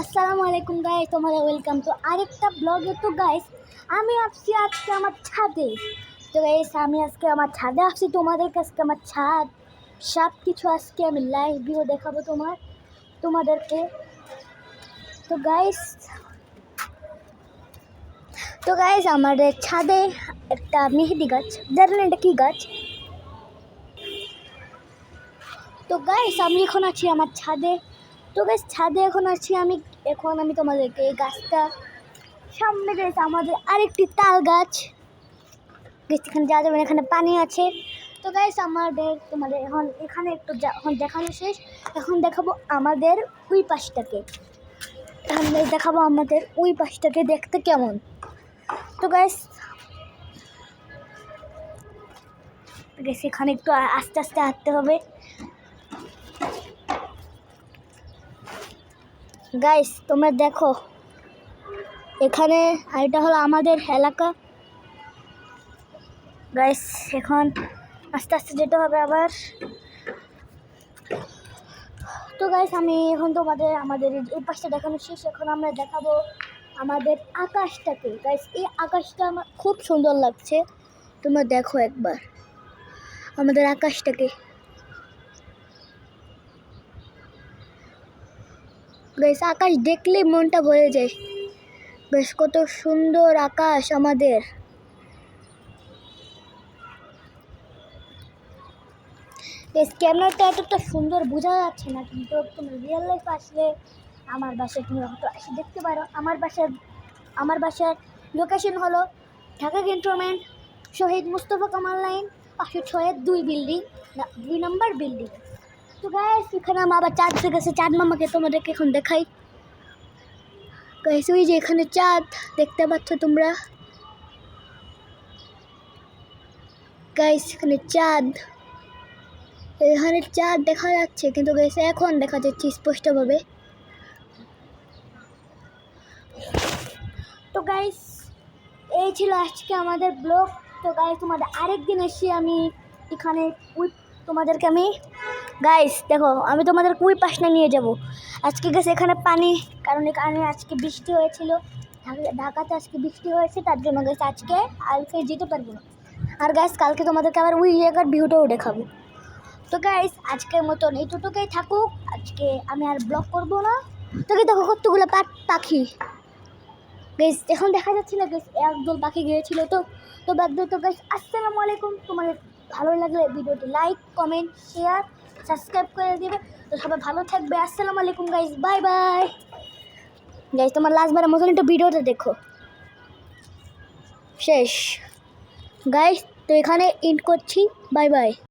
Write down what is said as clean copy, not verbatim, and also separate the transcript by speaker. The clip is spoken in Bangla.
Speaker 1: আসসালামু আলাইকুম গাইস, তোমাদের ওয়েলকাম তো আরেকটা ব্লগে। তো গাইস আমি আসছি আজকে আমার ছাদে। তো গাইস আমি আজকে আমার ছাদে আসছি, তোমাদের কাছে আমার ছাদ সব কিছু আজকে আমি লাইভ ভিডিও দেখাবো তোমাদেরকে। তো গাইস আমাদের ছাদে একটা মেহেদি গাছ, জানেন এটা কী গাছ? তো গাইস আমি এখন আছি আমার ছাদে। তো গাইস ছাদে এখন আমি তোমাদেরকে এই গাছটা সামনে রয়েছে আমাদের আরেকটি তাল গাছ। এখানে যা যাবেন, এখানে পানি আছে। তো গাইস তোমাদের এখানে একটু এখন দেখানো শেষ। এখন দেখাবো আমাদের ওই পাশটাকে। দেখতে কেমন। তো গাইস এখানে একটু আস্তে আস্তে হাঁটতে হবে। গাইস তোমরা দেখো, এখানে এটা হলো আমাদের এলাকা। গাইস এখন আস্তে আস্তে যেতে হবে আবার। তো গাইস আমি এখন আমাদের এই পাশটা দেখানো শেষ। এখন আমরা দেখাবো আমাদের আকাশটাকে। গাইস এই আকাশটা আমার খুব সুন্দর লাগছে, তোমরা দেখো একবার আমাদের আকাশটাকে। গাইস আকাশ দেখলেই মনটা ভরে যায়। বেশ কত সুন্দর আকাশ আমাদের। ক্যামেরাটা এতটা সুন্দর বোঝা যাচ্ছে না, কিন্তু তুমি রিয়েল লাইফ আসলে আমার বাসায় তুমি হয়তো এসে দেখতে পারো। আমার বাসার লোকেশন হলো ঢাকা ক্যান্টনমেন্ট, শহীদ মুস্তফা কামাল লাইন, 502 বিল্ডিং, 2 নম্বর বিল্ডিং। তো গাইস এখানে আমার আবার চাঁদ গেছে, চাঁদ মামাকে তোমাদেরকে এখন দেখাই। গাইস ওই যে এখানে চাঁদ দেখতে পাচ্ছ তোমরা। গাইস এখানে চাঁদ দেখা যাচ্ছে, কিন্তু গাইস এখন দেখা যাচ্ছে স্পষ্টভাবে। তো গাইস এই ছিল আজকে আমাদের ব্লগ। তো গাইস তোমাদের আরেকদিন এসে আমি এখানে তোমাদেরকে গাইস দেখো আমি তোমাদের ওই পাশটা নিয়ে যাব আজকে। গাইস এখানে পানি, কারণ এখানে আজকে বৃষ্টি হয়েছিল, ঢাকাতে আজকে বৃষ্টি হয়েছে, তার জন্য গাইস আজকে যেতে পারবো না। আর গাইস কালকে তোমাদেরকে আবার ওই জায়গার ভিউটাও দেখাবো। তো গাইস আজকের মতন এইটুকুই থাকুক, আজকে আমি আর ব্লগ করবো না। তো দেখো কতগুলো পাখি গাইস এখন দেখা যাচ্ছে না। গাইস একদল পাখি গিয়েছিল। তো গাইস আসসালামু আলাইকুম। তোমাদের ভালো লাগলে ভিডিওটি লাইক, কমেন্ট, শেয়ার, সাবস্ক্রাইব করে দিবে। তো সবাই ভালো থাকবে। আসসালামু আলাইকুম গাইস, বাই বাই। গাইস তোমার লাস্টবারের মতন একটু ভিডিওটা দেখো। শেষ গাইস, তো এখানে এন্ড করছি, বাই বাই।